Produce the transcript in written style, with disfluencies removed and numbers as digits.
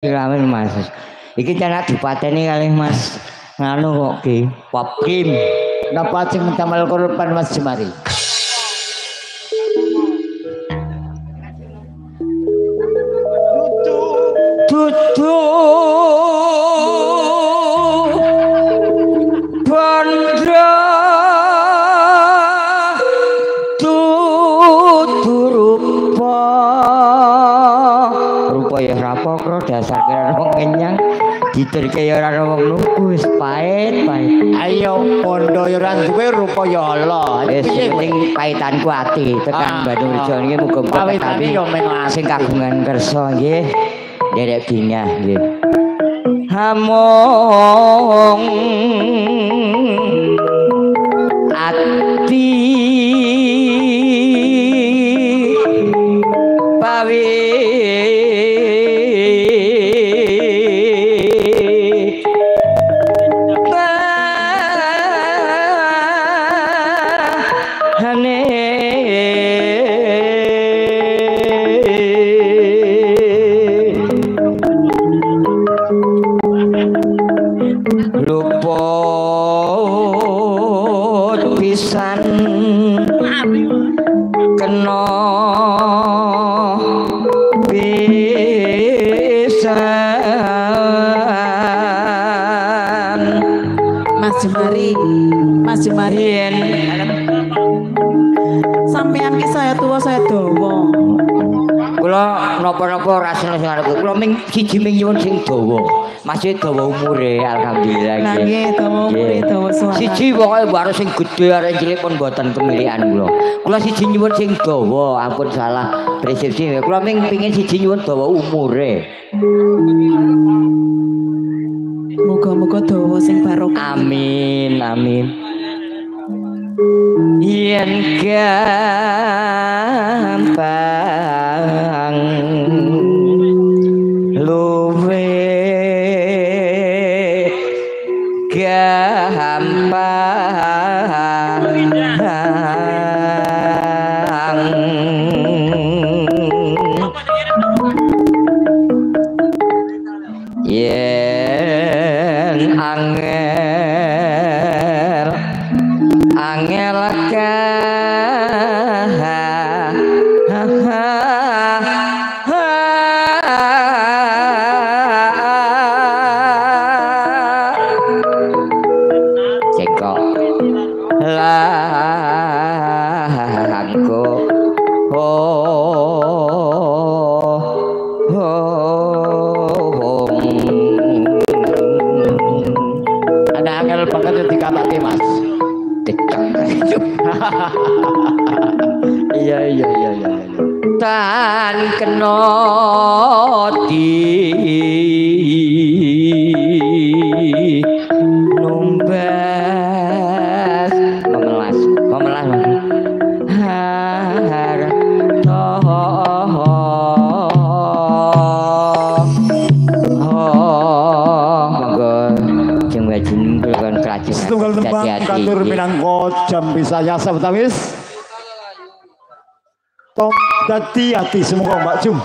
Ramen Mas. Iki cara dipateni kalih Mas. Nganu kok ki, Popkim. Napa sing mencamal korban Mas Jemari? Dudu bandra dudu rupa ya rapokro dasar kira wong kenyang diterke ya ora wong lugu wis pahit. Ayo pondo ya ora duwe rupa ya Allah. Wis sing paitanku ati tekan Bandung Rejo niki muga-muga tapi sing kagungan kersa nggih derek bingah nggih. Hamong ati pawi pisan kena pisan Mas Jemari sampean ki saya tua saya dawa kula napa-napa ora seneng sing arep kula ming siji ming nyuwun sing dawa masih dawa umure alhamdulillah nggih dawa umure dawa suara siji pokoke baru sing gedhe arek cilik pun mboten pemilihan kula siji nyuwun sing dawa ampun salah persepsi kula ming pengin siji nyuwun dawa umure muga-muga dawa sing barokah amin yen gampang luwe gampang yen angel cekok langko ada angel banget yang dikatake Mas. Iya. Tan kena di numbas memelas har monggo jeng wajin kon krajan Setunggal tembang kantur minangka jam bisa yasa betawis. Tom dadi ati semoga Mbak Jum.